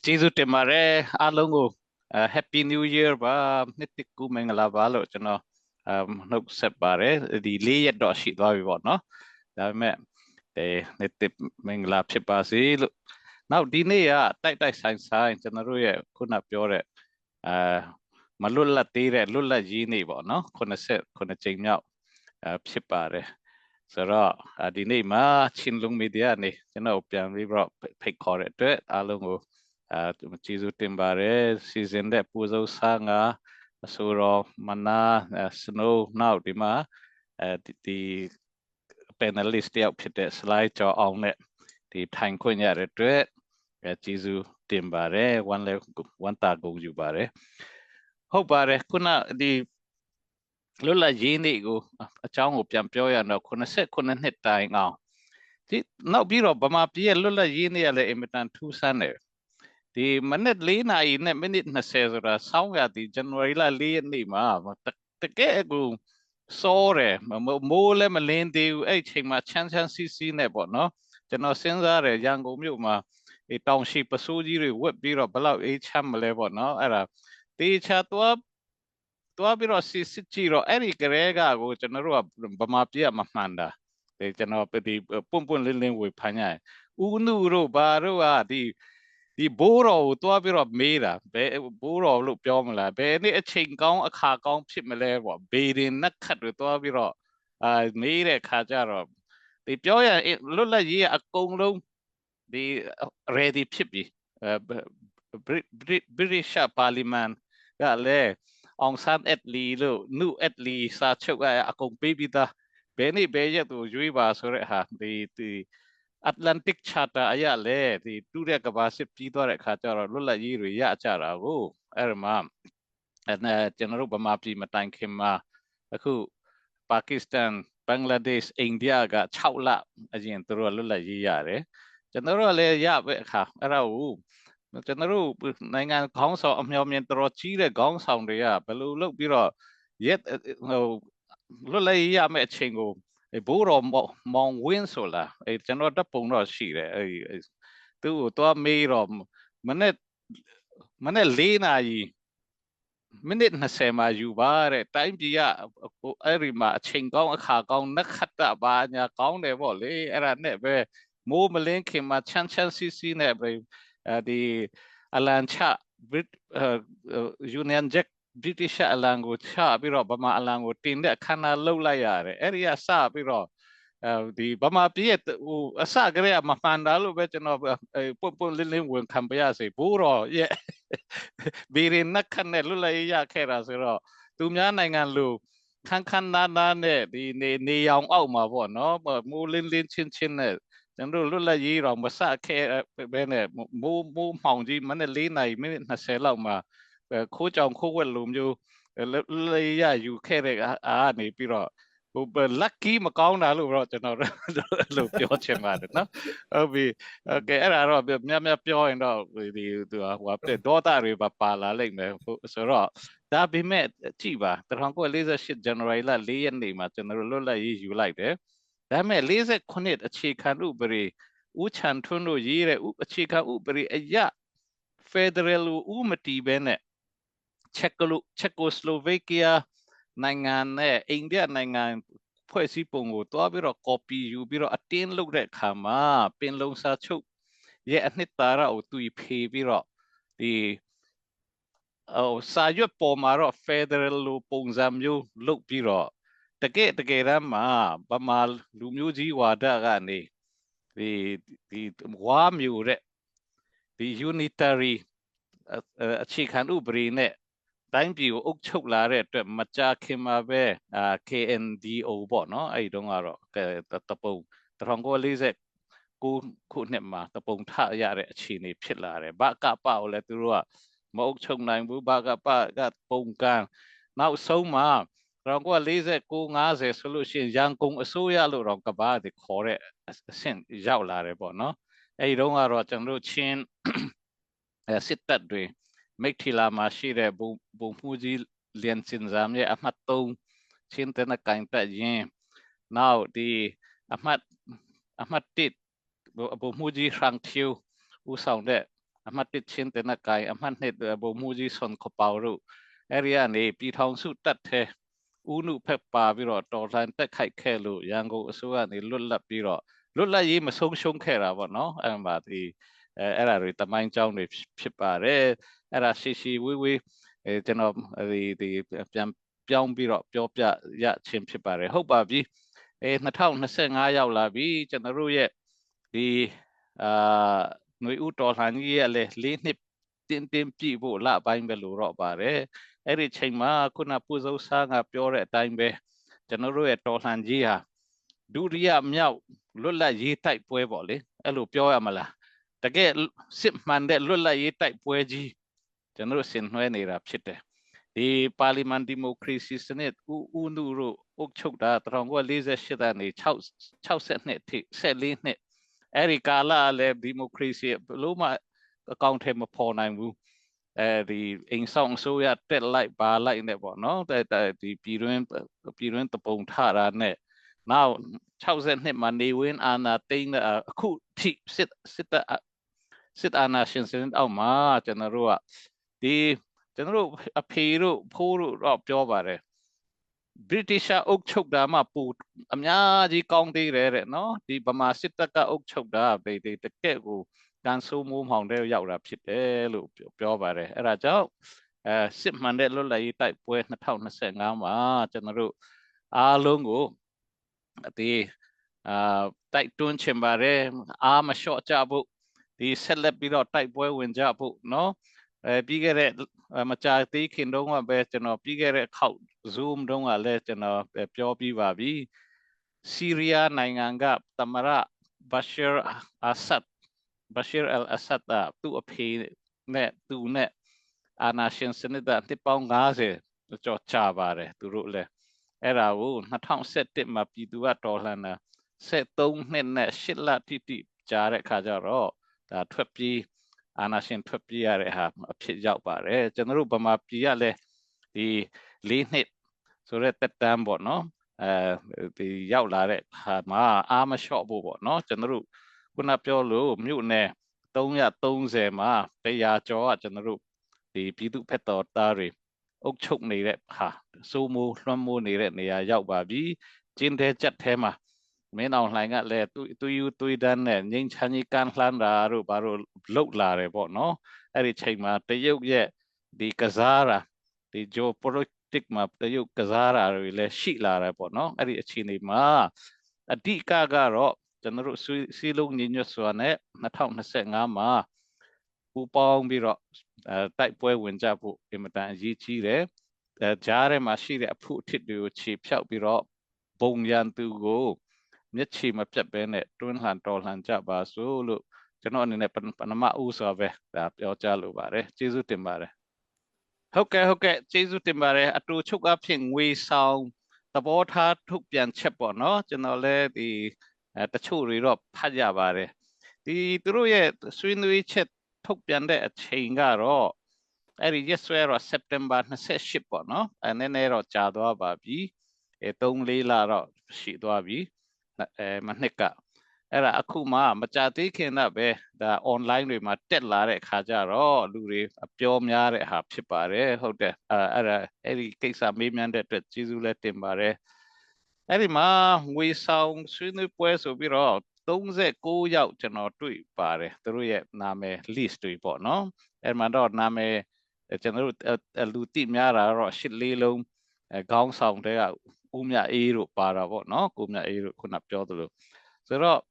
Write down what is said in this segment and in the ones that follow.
ကျေးဇူးတင်ပါတယ်အားလုံးကိုHappy New Year ပါနှစ်သစ်ကူးမင်္ဂလာပါလို့ကျွန်တော်နှုတ်ဆက်ပါတယ်ဒီ4 ရက်တော့ရှိသွားပြီပေါ့နော်ဒါပေမဲ့နှစ်သစ်မင်္ဂလာဖြစ်ပါစေလို့နောက်ဒီနေ့ကတိုက်တိုက်ဆိုင်ဆိုင်ကျွန်တော်တို့ရဲ့ခုနပြောတဲ့အာမလွတ်လပ်သေးတဲ့လွတ်လပ်ရေးနေ့ပေါ့နော်89ကြိမ်မြောက်ဖြစ်ပါတယ်ဆိုတော့ဒီနေ့မှာချင်းလုံးမီဒီယာနေကျွန်တော်ပြန်ပြီးတော့ဖိတ်ခေါ်တဲ့အတွက်အားလုံးကိုကျေးဇူးတင်ပါတယ်စီစဉ်တဲ့ပူဇော်ဆာငါအဆိုတော်မနာစနိုးနောက်ဒီမှာဒီ panelist တယောက်ဖြစ်တဲ့ slide ကျော်အောင်နဲ့ဒီထိုင်ခွင့်ရတဲ့အတွက်ကျေးဇူးတင်ပါတယ်ဝမ်းသာဂုဏ်ယူပါတယ်ဟုတ်ပါတယ်ခုနဒီလွတ်လပ်ရေးနေ့ကိုအကြောင်းကိုပြန်ပြောရတော့89နှစ်တိုင်အောင်ဒီနောက်ပြီးတော့ဗမာပြည်ရဲ့လွတ်လပ်ရေးနေ့ကလည်းအင်မတန်ထူးဆန်းတယ်ဒီမနက်4 နာရီနဲ့မိနစ်20ဆိုတာဆောင်းရသည်ဇန်နဝါရီလ4 ရက်နေ့မှာတကယ်ကိုစောတယ်မိုးလည်းမလင်းသေးဘူးအဲ့ချိန်မှာချမ်းစီစီနဲ့ပေါ့နော်ကျွန်တော်စဉ်းစားတယ်ရန်ကုန်မြို့မှာတောင်ရှိပစိုးကြီးတွေဝက်ပြီးတော့ဘလောက်အေးချမ်းမလဲပေါ့နော်အဲ့ဒါတေချာသွားပြီးတော့စစ်ကြည့်တော့အဲ့ဒီကလေးကကိုကျွန်တော်တို့ကဗမာပြည်ကမမှန်တာကျွန်တော်ဒီပွန့်လင်းလင်းဝေဖန်ရတယ်ဦးနုတို့ဘာတို့ကဒီဘိုးတော်ကိုတွားပြီးတော့မေးတာဘယ်ဘိုးတော်လို့ပြောမလားဘယ်နေ့အချိန်ကောင်းအခါကောင်းဖြစ်မလဲပေါ့ဘေးရင်နက်ခတ်တွေတွားပြီးတော့မေးတဲ့ခါကျတော့ဒီပြောရလွတ်လပ်ရေးအကုန်လုံးဒီ ready ဖြစ်ပြီBritish Parliament ကလည်းအောင်ဆန်းအက်လီလို့နုအက်လီစာချုပ်ကအကုန်ပေးပြီးသားဘယ်နေ့ဘယ်ရက်ကိုရွေးပါဆိုတဲ့ဟာဒီ Atlantic Charter အရလဲဒီတူတဲ့ကဘာစစ်ပြီးသွားတဲ့အခါကျတော့လွတ်လပ်ရေးတွေရကြတာကိုအဲ့ဒီမှာကျွန်တော်တို့ဗမာပြည်မတိုင်ခင်မှာအခုပါကစ္စတန်ဘင်္ဂလားဒေ့ရှ်အိန္ဒိယက6 လအရင်သူတို့လွတ်လပ်ရေးရတယ်ကျွန်တော်တို့လည်းရပဲအခါအဲ့ဒါကိုကျွန်တော်တို့နိုင်ငံခေါင်းဆောင်အမျှော်မြင်တော်ကြီးတဲ့ခေါင်းဆောင်တွေကဘယ်လိုလုပ်ပြီးတော့ရက်ဟိုလွတ်လပ်ရေးရမယ့်အချိန်ကိုဘိုးတော်မောင်ဝင်းဆိုလားကျွန်တော်တပ်ပုံတော့ရှိတယ်သူ့ကိုသွားမေးတော့မနေ့4 နာရီမိနစ်20မှာယူပါတဲ့တိုင်းပြည်ကအဲ့ဒီမှာအချိန်ကောင်းအခါကောင်းနက်ခတ်တာပါညာကောင်းတယ်ပေါ့လေအဲ့ဒါနဲ့ပဲမိုးမလင်းခင်မှာချမ်းစီစီနဲ့ပဲဒီအလန်ချUnion Jack British အလံကိုချပြီးတော့ဗမာအလံကိုတင်တဲ့အခမ်းအနားလုပ်လိုက်ရတယ်အဲ့ဒီကစပြီးတော့ဒီဗမာပြည်ရဲ့ဟိုအစကတည်းကမမှန်တာလို့ပဲကျွန်တော်ပွန့်လင်းဝန်ခံပါရစေဘိုးတော်ရဲ့ဘီရင်နက်ခတ်နဲ့လွတ်လပ်ရေးရခဲ့တာဆိုတော့သူများနိုင်ငံလူခန်းနာနဲ့ဒီနေရောင်အောက်မှာပေါ့နော်မိုးလင်းချင်းနဲ့ကျွန်တော်လွတ်လပ်ရေးတော့မစခဲ့ဘဲနဲ့မိုးမှောင်ကြီးမနေ့4 နာရီမိနစ်20လောက်မှာခိုးကြောင်ခိုးဝက်လိုမျိုးလေရယူခဲ့တဲ့အားနေပြီးတော့ဟို lucky မကောင်းတာလို့တော့ကျွန်တော်လို့ပြောချင်ပါတယ်နော်ဟုတ်ပြီโอเคအဲ့ဒါတော့များပြောရင်တော့ဒီသူဟိုဒေါသတွေပါလာလိမ့်မယ်ဆိုတော့ဒါပေမဲ့ကြည့်ပါ1948 January လ4 ရက်နေ့မှာကျွန်တော်တို့လွတ်လပ်ရေးယူလိုက်တယ်ဒါပေမဲ့48အခြေခံဥပဒေဦးချန်ထွန်းတို့ရေးတဲ့အခြေခံဥပဒေအရ Federal ဦးမတီးပဲနဲ့Czechoslovakia နိုင်ငံနဲ့အိန္ဒိယနိုင်ငံဖွဲ့စည်းပုံကိုတွားပြီးတော့ copy ယူပြီးတော့အတင်းလုပ်တဲ့အခါမှာပင်လုံစာချုပ်ရဲ့အနှစ်သာရကိုသူဖေးပြီးတော့ဒီစာရွက်ပေါ်မှာတော့ Federal လိုပုံစံမျိုးလုပ်ပြီးတော့တကယ်တမ်းမှာဗမာလူမျိုးကြီးဝါဒကနေဒီဝါမျိုးတဲ့ဒီ unitary အခြေခံဥပဒေနဲ့တိုင်းပြည်ကိုအုပ်ချုပ်လာတဲ့အတွက်မကြာခင်မှာပဲKNDO ပေါ့နော်အဲ့ဒီတုန်းကတော့တပုံ1949ခုနှစ်မှာတပုံထရတဲ့အခြေအနေဖြစ်လာတယ်ဘကပကိုလည်းသူတို့ကမအုပ်ချုပ်နိုင်ဘူးဘကပကပုံကန်းနောက်ဆုံးမှာ1949 50ဆိုလို့ရှိရင်ရန်ကုန်အစိုးရလို့တော့ကဘာတွေခေါ်တဲ့အဆင့်ရောက်လာတယ်ပေါ့နော်အဲ့ဒီတုန်းကတော့ကျွန်တော်တို့ချင်းစစ်တပ်တွေမိထီလာမှာရှိတဲ့ဘုံမှုကြီးလျန်စင်ဇမ်ရဲ့အမှတ်3ချင်းတနကိုင်တက်ရင်နောက်ဒီအမှတ်1ဘုံမှုကြီးခရန့်ဖြူဦးဆောင်တဲ့ အမှတ်1ချင်းတဲ့နကိုင်အမှတ်2ဘုံမူကြီးဆွန်ခပေါရုအဲ့ဒီကနေပြည်ထောင်စုတက်တဲ့ဦးနုဖက်ပါပြီးတော့တော်လှန်တက်ခိုက်ခဲ့လို့ရန်ကုန်အစိုးရကနေလွတ်လပ်ပြီးတော့လွတ်လပ်ရေးမဆုံးရှုံးခဲ့တာပေါ့နော်အဲ့မှာဒီအဲ့ဒါတွေတမိုင်းကြောင်းတွေဖြစ်ပါတယ်အဲ့ဒါရှိဝေးကျွန်တော်ဒီပြန်ပြောင်းပြီးတော့ပြောပြရချင်းဖြစ်ပါတယ်ဟုတ်ပါပြီ2025ရောက်လာပြီကျွန်တော်တို့ရဲ့ဒီຫນွေဥတော်လှန်ကြီးရဲ့လေ4နှစ်တင်းပြည့်ဖို့လပိုင်းပဲလို့တော့ပါတယ်အဲ့ဒီချိန်မှာခုနပူဇော်ဆာကပြောတဲ့အတိုင်းပဲကျွန်တော်တို့ရဲ့တော်လှန်ကြီးဟာဒုတိယမြောက်လွတ်လပ်ရေးတိုက်ပွဲပေါ့လေအဲ့လိုပြောရမလားတကယ်စစ်မှန်တဲ့လွတ်လပ်ရေးတိုက်ပွဲကြီးကျွန်တော်တို့ဆင်နွှဲနေတာဖြစ်တယ်ဒီပါလီမန်ဒီမိုကရေစီစနစ်ဦးနုတို့အုပ်ချုပ်တာ1948ကနေ62နှစ်ထိ14နှစ်အဲ့ဒီကာလလည်းဒီမိုကရေစီဘလို့မှအကောင့်ထဲမပေါ်နိုင်ဘူးဒီအိမ်ဆောင်အစိုးရတက်လိုက်ပါလိုက်နဲ့ပေါ့နော်ဒီပြည်တွင်းတပုံထတာနဲ့နောက်62မှာနေဝင်အာဏာသိမ်းအခုထိစစ်အာဏာရှင်စနစ်အောက်မှာကျွန်တော်တို့အဖေတို့ဖိုးတို့တော့ပြောပါတယ် British အုပ်ချုပ်တာမှပူအများကြီးကောင်းသေးတယ်တဲ့နော်ဒီဗမာစစ်တပ်ကအုပ်ချုပ်တာတကယ်ကိုကန်ဆိုးမိုးမှောင်တဲ့ရောက်တာဖြစ်တယ်လို့ပြောပါတယ်အဲ့ဒါကြောင့်စစ်မှန်တဲ့လွတ်လပ်ရေးတိုက်ပွဲ2025မှာကျွန်တော်တို့အားလုံးကိုဒီတိုက်တွန်းချင်ပါတယ်အားမလျှော့ကြဖို့ဒီဆက်လက်ပြီးတော့တိုက်ပွဲဝင်ကြဖို့နော်ပြီးခဲ့တဲ့မကြာသေးခင်တုန်းကပဲကျွန်တော်ပြီးခဲ့တဲ့ခေါက် Zoom တုန်းကလည်းကျွန်တော်ပြောပြီးပါပြီဆီးရီးယားနိုင်ငံကသမရ Bashir al-Assad သူ့အဖေနဲ့သူနဲ့အာဏာရှင်စနစ်တစ်ပေါင်း50ကျော်ချပါတယ်သူတို့လည်းအဲ့ဒါကို2017မှာပြည်သူကတော်လှန်တာ73နှစ်နဲ့8လတိကြာတဲ့ခါကျတော့ဒါထွက်ပြေးအာဏာရှင်ထွက်ပြေးရတဲ့ဟာအဖြစ်ရောက်ပါတယ်ကျွန်တော်တို့ဗမာပြည်ကလည်းဒီ4နှစ်ဆိုတဲ့တက်တန်းပေါ့နော်ဒီရောက်လာတဲ့ဟာမှာအားမလျှော့ဖို့ပေါ့နော်ကျွန်တော်တို့ခုနပြောလို့မြို့နယ်330မှာ100ကျော်ကကျွန်တော်တို့ဒီပြည်သူ့ဖက်တော်သားတွေအုပ်ချုပ်နေတဲ့ဟာစိုးမိုးလွှမ်းမိုးနေတဲ့နေရာရောက်ပါပြီကျင်းတဲ့ချက်ထဲမှာမင်းအောင်လှိုင်ကလည်းသူတန်းနဲ့ငိမ့်ချမ်းကြီးကန်လှမ်းတာတို့ဘာလို့လှုပ်လာတယ်ပေါ့နော်အဲ့ဒီချိန်မှာတရုတ်ရဲ့ဒီကစားတာဒီ geopolitics မှာတရုတ်ကစားတာတွေလည်းရှိလာတယ်ပေါ့နော်အဲ့ဒီအခြေအနေမှာအဓိကကတော့ကျွန်တော်တို့စီလုံးညီညွတ်စွာနဲ့2025မှာပူပေါင်းပြီးတော့တိုက်ပွဲဝင်ကြဖို့အင်မတန်အရေးကြီးတယ်ကြားထဲမှာရှိတဲ့အဖို့အထစ်တွေကိုခြေဖြောက်ပြီးတော့ဘုံရန်သူကိုမျက်ခြေမပြတ်ဘဲနဲ့တွန်းလှန်တော်လှန်ကြပါစို့လို့ကျွန်တော်အနေနဲ့ပဏမဥစွာပဲဒါပြောကြားလိုပါတယ်ကျေးဇူးတင်ပါတယ်ဟုတ်ကဲ့ကျေးဇူးတင်ပါတယ်အတူချုပ်အဖြစ်ငွေဆောင်သဘောထားထုတ်ပြန်ချက်ပေါ့နော်ကျွန်တော်လည်းဒီတချို့တွေတော့ဖတ်ရပါတယ်ဒီသူတို့ရဲ့ဆွေးနွေးချက်ထုတ်ပြန်တဲ့အချိန်ကတော့အဲ့ဒီရက်စွဲတော့ September 28ပေါ့နော်နည်းနည်းတော့ကြာသွားပါပြီ3-4လတော့ရှိသွားပြီမနှစ်ကအဲ့ဒါအခုမှမကြာသေးခင်ကပဲဒါ online တွေမှာတက်လာတဲ့ခါကျတော့လူတွေအပြောများတဲ့ဟာဖြစ်ပါတယ်ဟုတ်တယ်အဲ့ဒီကိစ္စမေးမြန်းတဲ့အတွက်ကျေးဇူးလည်းတင်ပါတယ်အဲ့ဒီမှာငွေဆောင်ဆွေးနွေးပွဲဆိုပြီးတော့39ယောက်ကျွန်တော်တွေ့ပါတယ်သူတို့ရဲ့နာမည် list တွေပေါ့နော်အဲ့မှာတော့နာမည်ကျွန်တော်တို့လူသိများတာတော့ရှစ်လေးလုံးခေါင်းဆောင်တဲ့ကဦးမြအေးတို့ပါတာပေါ့နော်ကိုမြအေးတို့ခုနပြောသလိုဆိုတော့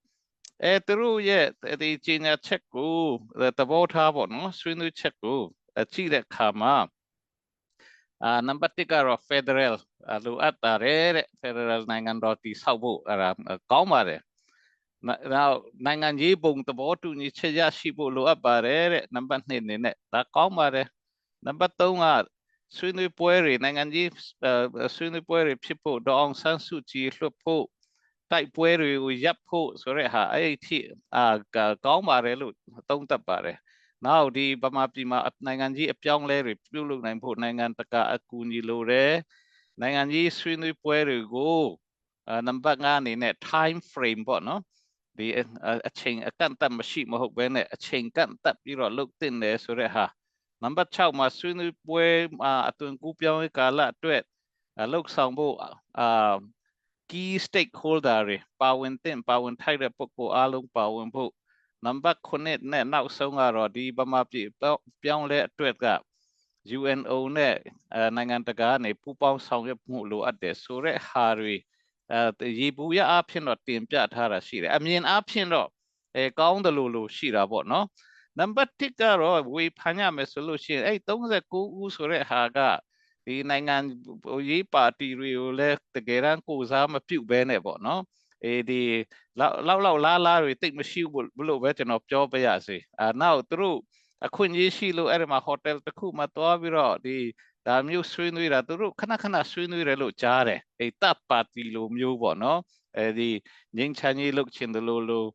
သူတို့ရဲ့ဒီကြီးညာချက်ကိုသဘောထားပေါ့နော်ဆွေးနွေးချက်ကိုကြည့်တဲ့အခါမှာနံပါတ်1ကတော့ Federal လိုအပ်ပါတယ်တဲ့ Federal နိုင်ငံတော်တည်ဆောက်ဖို့အဲ့ဒါကောင်းပါတယ်နောက်နိုင်ငံရေးပုံသဘောတူညီချက်ရရှိဖို့လိုအပ်ပါတယ်တဲ့နံပါတ်2အနေနဲ့ဒါကောင်းပါတယ်နံပါတ်3ကဆွေးနွေးပွဲတွေနိုင်ငံရေးဆွေးနွေးပွဲတွေဖြစ်ဖို့ဒေါအောင်ဆန်းစုကြည်လွှတ်ဖို့တိုက်ပွဲတွေကိုရပ်ဖို့ဆိုတဲ့ဟာအဲ့ဒီကောင်းပါတယ်လို့သုံးသပ်ပါတယ်နောက်ဒီဗမာပြည်မှာနိုင်ငံကြီးအပြောင်းလဲတွေပြုလုပ်နိုင်ဖို့နိုင်ငံတကာအကူအညီလိုတယ်နိုင်ငံကြီးဆွေးနွေးပွဲတွေကိုနံပါတ်5အနေနဲ့ time frame ပေါ့နော် ဒီအချိန်အကန့်အသတ်မရှိမဟုတ်ဘဲနဲ့အချိန်ကန့်သတ်ပြီးတော့လုပ်တင်တယ်ဆိုတဲ့ဟာနံပါတ်6မှာဆွေးနွေးပွဲမှာအသွင်ကူးပြောင်းရေးကာလအတွက်လှုပ်ဆောင်ဖို့key stakeholder တွေပါဝင်တဲ့ပါဝင်ထိုက်တဲ့ပုဂ္ဂိုလ်အားလုံးပါဝင်ဖို့နံပါတ်9နဲ့နောက်ဆုံးကတော့ဒီဗမာပြည်ပြောင်းလဲအတွက်က UNO နဲ့နိုင်ငံတကာကနေပူးပေါင်းဆောင်ရွက်မှုလိုအပ်တယ်ဆိုတဲ့ဟာတွေရေဘူးရအဖြစ်တော့တင်ပြထားတာရှိတယ်အမြင်အဖြစ်တော့ကောင်းတယ်လို့ရှိတာပေါ့နော်နံပါတ်1ကတော့ဝေဖန်ရမယ်ဆိုလို့ရှိရင်အဲ့39ဦးဆိုတဲ့ဟာကဒီနိုင်ငံရေးပါတီတွေကိုလည်းတကယ်တမ်းကိုစားမပြုတ်ဘဲနဲ့ပေါ့နော်ဒီလောက်လားတွေတိတ်မရှိဘူးလို့ပဲကျွန်တော်ပြောပြရစီနောက်သူတို့အခွင့်အရေးရှိလို့အဲ့ဒီမှာဟိုတယ်တစ်ခုမှာတွားပြီးတော့ဒီဒါမျိုးဆွေးနွေးတာသူတို့ခဏဆွေးနွေးတယ်လို့ကြားတယ်တပ်ပါတီလိုမျိုးပေါ့နော်ဒီငင်းချမ်းကြီးလုပ်ချင်တယ်လို့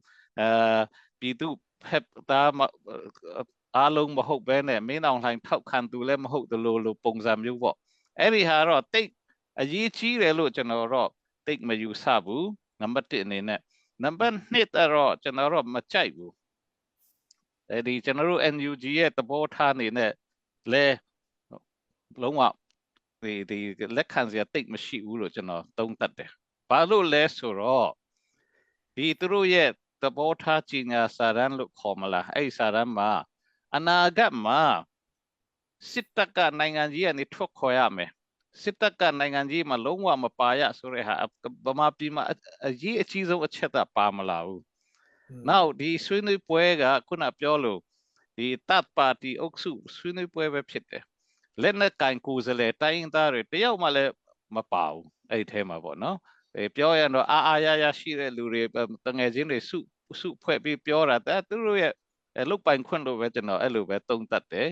ပြည်သူဖက်သားအားလုံးမဟုတ်ဘဲနဲ့မင်းအောင်လှိုင်ထောက်ခံသူလည်းမဟုတ်တယ်လို့ပုံစံမျိုးပေါ့အဲ့ဒီဟာတော့တိတ်အရေးကြီးတယ်လို့ကျွန်တော်တော့တိတ်မယူဆဘူးနံပါတ်1အနေနဲ့နံပါတ်2တော့ကျွန်တော်တော့မကြိုက်ဘူးဒီကျွန်တော်တို့ NUG ရဲ့သဘောထားနေနဲ့လဲလုံးဝဒီလက်ခံစရာတိတ်မရှိဘူးလို့ကျွန်တော်သုံးသပ်တယ်ဘာလို့လဲဆိုတော့ဒီသူတို့ရဲ့သဘောထားကြီးညာစာရန်လို့ခေါ်မလားအဲ့စာရန်မှာအနာဂတ်မှာစစ်တပ်ကနိုင်ငံကြီးကနေထွက်ခွာရမယ်စစ်တပ်ကနိုင်ငံကြီးမှာလုံးဝမပါရဆိုတဲ့ဟာဗမာပြည်မှာအကြီးအကြီးဆုံးအချက်ကပါမလာဘူးနောက်ဒီဆွေးနွေးပွဲကခုနပြောလို့ဒီတပ်ပါတီအုပ်စုဆွေးနွေးပွဲပဲဖြစ်တယ်လက်နက်ကင်ကိုယ်စားလှယ်တိုင်းသားတွေတယောက်မှလည်းမပါဘူးအဲ့ဒီထဲမှာပေါ့နော်ပြောရတော့အားရရှိတဲ့လူတွေတငယ်ချင်းတွေစုဖွဲ့ပြီးပြောတာแต่သူတို့ရဲ့လုတ်ပိုင်ခွင့်လို့ပဲကျွန်တော်အဲ့လိုပဲသုံးသပ်တယ်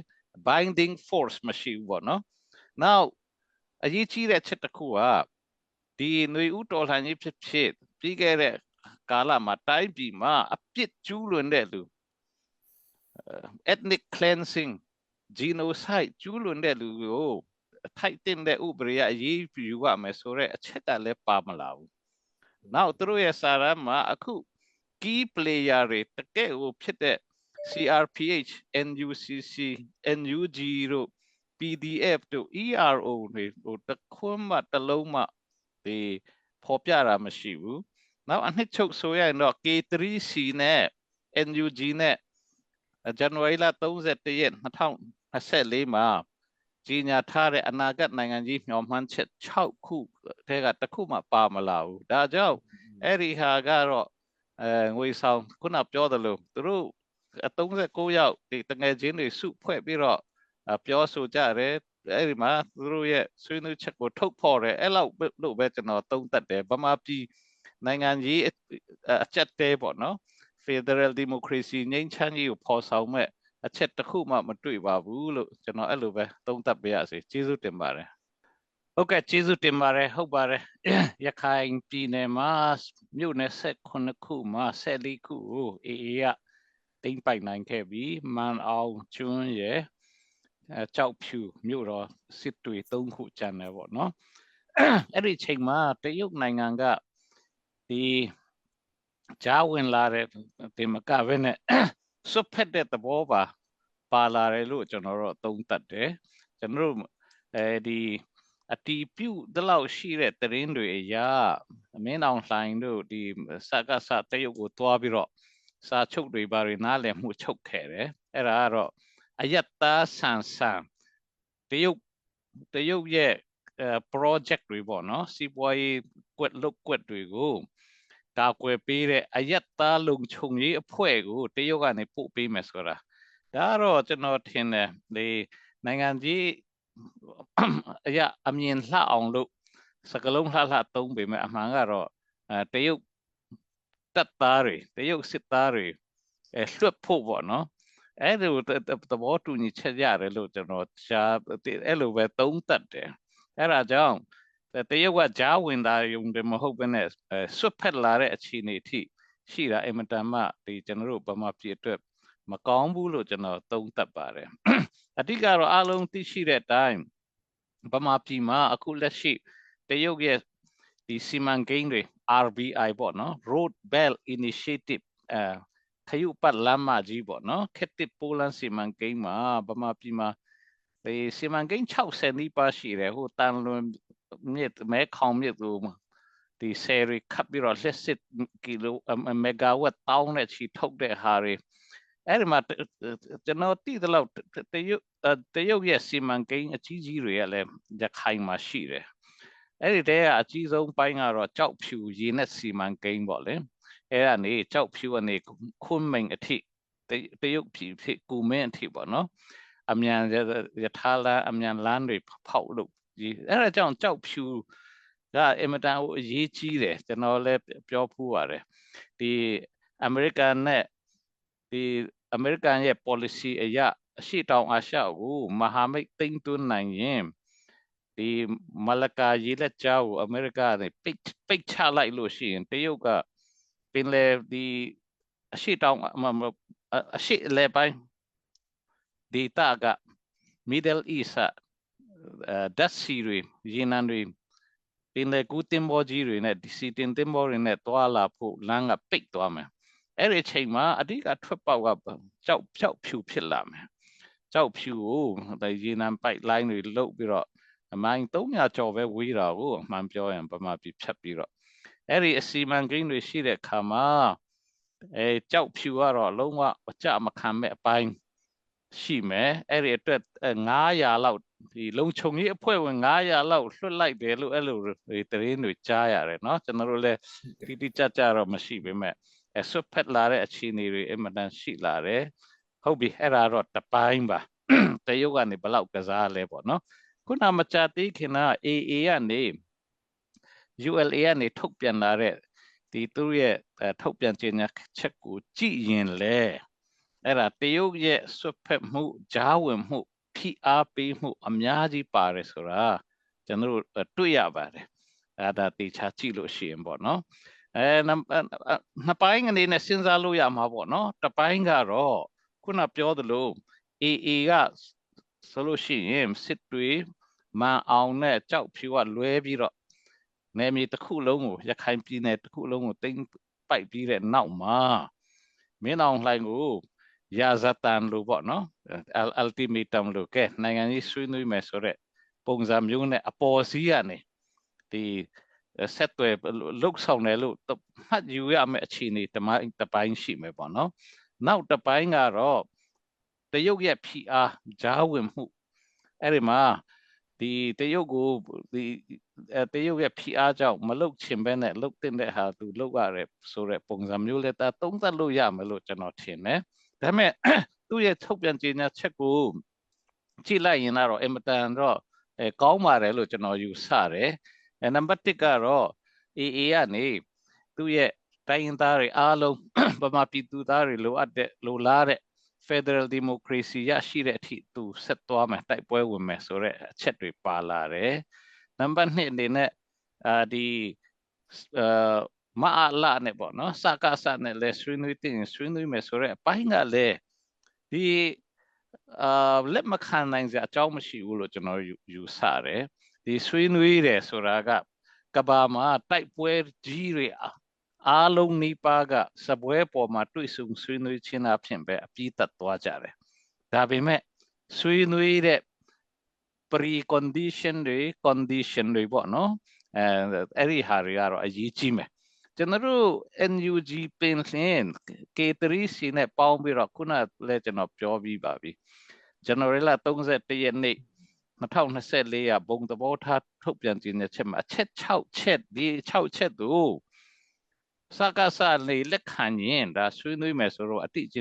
binding force မရှိဘူးပေါ့နော်နောက်အရေးကြီးတဲ့ချက်တစ်ခုကဒီຫນွေဥတော်လှန်ရေးဖြစ်ပြီးခဲ့တဲ့ကာလမှာတိုင်းပြည်မှာအပြစ်ကျူးလွန်တဲ့လူ ethnic cleansing genocide ကျူးလွန်တဲ့လူကိုထိုက်တဲ့ဥပဒေအရေးယူရမယ်ဆိုတဲ့အချက်ကလည်းပါမလာဘူးနောက်သူတို့ရဲ့စာရန်မှာအခု key player တွေတကယ်ကိုဖြစ်တဲ့ CRPH NUCC NUG တို့ PDF တို့ ERO တွေဟိုတခွန်းမှတလုံးမှဒီဖော်ပြတာမရှိဘူးနောက်အနှစ်ချုပ်ဆိုရရင်တော့ K3C နဲ့ NUG နဲ့ဇန်နဝါရီလ31ရက်2024မှာကြီးညာထားတဲ့အနာဂတ်နိုင်ငံကြီးမျှော်မှန်းချက်6ခုထဲကတစ်ခုမှပါမလာဘူးဒါကြောင့်အဲ့ဒီဟာကတော့ငွေဆောင်ခုနပြောသလိုသူတို့39ယောက်ဒီတငယ်ချင်းတွေစုဖွဲ့ပြီးတော့ပြောဆိုကြတယ်အဲ့ဒီမှာသူတို့ရဲ့ဆွေးနွေးချက်ကိုထုတ်ဖော်တယ်အဲ့လောက်လို့ပဲကျွန်တော်သုံးသပ်တယ်ဗမာပြည်နိုင်ငံကြီးအချက်တဲပေါ့နော် Federal Democracy ငြိမ်းချမ်းရေးကိုဖော်ဆောင်မဲ့အချက်တစ်ခုမှမတွေ့ပါဘူးလို့ကျွန်တော်အဲ့လိုပဲသုံးသပ်ပေးရစေကျေးဇူးတင်ပါတယ်ဟုတ်ကဲ့ကျေးဇူးတင်ပါတယ်ဟုတ်ပါတယ်ရခိုင်ပြည်နယ်မှာမြို့နယ်18ခုမှာ14ခုကိုAAကတိမ့်ပိုက်နိုင်ခဲ့ပြီးမန်အောင်ကျွန်းရဲ့ကြောက်ဖြူမြို့တော်စစ်တွေ3ခုကျန်တယ်ပေါ့နော်အဲ့ဒီချိန်မှာတရုတ်နိုင်ငံကဒီဂျာဝင်လာတဲ့ဒီမကဘဲနဲ့စွတ်ဖက်တဲ့သဘောပါလာတယ်လို့ကျွန်တော်တို့သုံးသပ်တယ်ကျွန်တော်တို့ဒီအတီးပြုတ်ဒီလောက်ရှိတဲ့တရင်တွေအရာမင်းအောင်လှိုင်တို့ဒီစကားစတရုတ်ကိုတွားပြီးတော့စာချုပ်တွေဘာတွေနားလည်မှုချုပ်ခဲ့တယ်အဲ့ဒါကတော့အယက်သားဆန်တရုတ်ရဲ့ project တွေပေါ့နော်စီးပွားရေးလုပ်ကွက်တွေကိုကာကွယ်ပေးတဲ့အယက်သားလုံခြုံရေးအဖွဲ့ကိုတရုတ်ကနေပို့ပေးမယ်ဆိုတာဒါတော့ကျွန်တော်ထင်တယ်ဒီနိုင်ငံကြီးအမြင်လှအောင်လို့စကလုံးလှသုံးပေမဲ့အမှန်ကတော့တရုတ်တပ်သားတွေတရုတ်စစ်သားတွေလွှတ်ဖို့ပေါ့နော်အဲ့လိုသဘောတူညီချက်ရတယ်လို့ကျွန်တော်ရှားအဲ့လိုပဲသုံးသပ်တယ်အဲ့ဒါကြောင့်တရုတ်ကကြားဝင်တာယုံတယ်မဟုတ်ဘဲနဲ့ဆွတ်ဖက်လာတဲ့အခြေအနေအထိရှိတာအင်မတန်မှဒီကျွန်တော်တို့ဗမာပြည်အတွက်မကောင်းဘူးလို့ကျွန်တော်သုံးသပ်ပါတယ်အဓိကတော့အားလုံးသိရှိတဲ့အတိုင်းဗမာပြည်မှာအခုလက်ရှိတရုတ်ရဲ့ဒီစီမံကိန်းတွေ RBI ပေါ့နော် Road Belt Initiative ခရုပတ်လမ်းမကြီးပေါ့နော်ခေတ်တစ်ပိုးလန်းစီမံကိန်းမှာဗမာပြည်မှာဒီစီမံကိန်း60နီးပါးရှိတယ်ဟိုတန်လွန်မြစ်မဲခေါင်မြစ်တို့ဒီဆယ်ရီခပ်ပြီးတော့လက်စစ်ကီလိုမဂါဝတ်တောင်းနဲ့ချီထုတ်တဲ့ဟာတွေအဲ့ဒီမှာကျွန်တော်သိသလောက်တရုတ်ရဲ့စီမံကိန်းအကြီးကြီးတွေကလည်းရခိုင်မှာရှိတယ်အဲ့ဒီတည်းကအကြီးဆုံးပိုင်းကတော့ကြောက်ဖြူရေနက်စီမံကိန်းပေါ့လေအဲ့ဒါနေကြောက်ဖြူကနေခွန်းမိန်အထိတရုတ်ပြည်ဖြစ်ကူမင်းအထိပေါ့နော်အမြန်ရထားလမ်းအမြန်လမ်းတွေဖောက်လို့အဲ့ဒါကြောင့်ကြောက်ဖြူကအင်မတန်အရေးကြီးတယ်ကျွန်တော်လည်းပြောဖူးပါတယ်ဒီအမေရိကန်နဲ့ဒီအမေရိကန်ရဲ့ policy အရအရှိတောင်အာရှကိုမဟာမိတ်သိမ်းသွင်းနိုင်ရင်ဒီမလကာရေလက်ကြားကိုအမေရိကနေပိတ်ချလိုက်လို့ရှိရင်တရုတ်ကပင်လေဒီအရှိတောင်အရှိအလဲပိုင်းဒေသက Middle East ဓာတ်ဆီတွေရေနံတွေပင်လေကူးတင်ဘောကြီးတွေနဲ့ဒီစီတင်တင်ဘောတွေနဲ့တွာလာဖို့လမ်းကပိတ်သွားမယ်အဲ့ဒီအချိန်မှာအဓိကထွက်ပေါက်ကကြောက်ဖြူဖြစ်လာမယ်ကြောက်ဖြူကိုဒီရေနံပိုက်လိုင်းတွေလုတ်ပြီးတော့အမိုင်း300ကျော်ပဲဝေးတာကိုအမှန်ပြောရင်ဗမာပြည်ဖြတ်ပြီးတော့အဲ့ဒီအစီမံကိန်းတွေရှိတဲ့အခါမှာကြောက်ဖြူကတော့လုံးဝအကြမခံမဲ့အပိုင်းရှိမယ်အဲ့ဒီအတွက်900လောက်ဒီလုံခြုံရေးအဖွဲ့ဝင်900လောက်လွှတ်လိုက်တယ်လို့အဲ့လိုသတင်းတွေကြားရတယ်เนาะကျွန်တော်တို့လည်းတိကျတော့မရှိပေမဲ့ဆွတ်ဖက်လာတဲ့အခြေအနေတွေအမှန်တန်ရှိလာတယ်ဟုတ်ပြီအဲ့ဒါတော့တပိုင်းပါတရုတ်ကနေဘလောက်ကစားလဲပေါ့နော်ခုနမကြသေးခင်က AA ကနေ ULA ကနေထုတ်ပြန်လာတဲ့ဒီသူရဲ့ထုတ်ပြန်ကြေညာချက်ကိုကြည့်ရင်လေအဲ့ဒါတရုတ်ရဲ့ဆွတ်ဖက်မှုဂျားဝင်မှုဖိအားပေးမှုအများကြီးပါတယ်ဆိုတာကျွန်တော်တို့တွေ့ရပါတယ်အဲ့ဒါတေချာကြည့်လို့ရှိရင်ပေါ့နော်နှစ်ပိုင်းအနေနဲ့စဉ်းစားလို့ရမှာပေါ့နော်တစ်ပိုင်းကတော့ခုနပြောသလို AA ကဆိုလို့ရှိရင်စစ်တွေမန်အောင်နဲ့ကြောက်ဖြူကလွဲပြီးတော့နယ်မြေတစ်ခုလုံးကိုရခိုင်ပြည်နယ်တစ်ခုလုံးကိုတင်ပိုက်ပြီးတဲ့နောက်မှာမင်းအောင်လှိုင်ကိုရာဇတန်လို့ပေါ့နော် ultimatum လို့ကဲနိုင်ငံကြီးဆွေးနွေးမယ်ဆိုတော့ပုံစံမျိုးနဲ့အပေါ်စီးကနေဒီဆက်သွယ်လုတ်ဆောင်တယ်လို့မှတ်ယူရမယ့်အခြေအနေတစ်ပိုင်းရှိမယ်ပေါ့နော်နောက်တစ်ပိုင်းကတော့တရုတ်ရဲ့ဖိအားဂျားဝင်မှုအဲ့ဒီမှာဒီတရုတ်ကိုဒီတရုတ်ရဲ့ဖိအားကြောင့်မလုတ်ချင်ပဲနဲ့လုတ်တဲ့ဟာသူလုတ်ရတယ်ဆိုတဲ့ပုံစံမျိုးလည်းသုံးသပ်လို့ရမယ်လို့ကျွန်တော်ထင်တယ်ဒါပေမဲ့သူ့ရဲ့ထုတ်ပြန်ကြေညာချက်ကိုကြည့်လိုက်ရင်တော့အင်မတန်တော့ကောင်းပါတယ်လို့ကျွန်တော်ယူဆတယ်နံပါတ်1ကတော့ AA ကနေသူ့ရဲ့တိုင်းရင်းသားတွေအားလုံးဗမာပြည်သူသားတွေလိုလားတဲ့ Federal Democracy ရရှိတဲ့အထိသူဆက်သွားမယ်တိုက်ပွဲဝင်မယ်ဆိုတဲ့အချက်တွေပါလာတယ်နံပါတ်2အနေနဲ့ဒီမအားလာနဲ့ပေါ့နော်စကားစနဲ့လဲဆွေးနွေးတင်ဆွေးနွေးမယ်ဆိုတဲ့အပိုင်းကလည်းဒီလက်မခံနိုင်စရာအကြောင်းမရှိဘူးလို့ကျွန်တော်ယူဆတယ်ဒီဆွေးနွေးတယ်ဆိုတာကကဘာမှာတိုက်ပွဲကြီးတွေအားလုံးနှိပါကစပွဲပေါ်မှာတွေ့ဆုံဆွေးနွေးခြင်းအဖြစ်ပဲအပြည့်တတ်သွားကြတယ်ဒါပေမဲ့ဆွေးနွေးတဲ့ pre-condition တွေ condition တွေပေါ့နော်အဲ့ဒီဟာတွေကတော့အရေးကြီးမယ်ကျွန်တော်တို့ NUG ပင်လင်း K3C နဲ့ပေါင်းပြီးတော့ခုနလည်းကျွန်တော်ပြောပြီးပါပြီဇန်နဝါရီလ31ရက်နေ့2024ဘုံသဘောထားထုတ်ပြန်ကြေညာချက်မှာအချက်6ချက်ဒီ6ချက်တို့စကားစနေလက်ခံရင်ဒါဆွေးနွေးမယ်ဆိုတော့အတိအကျ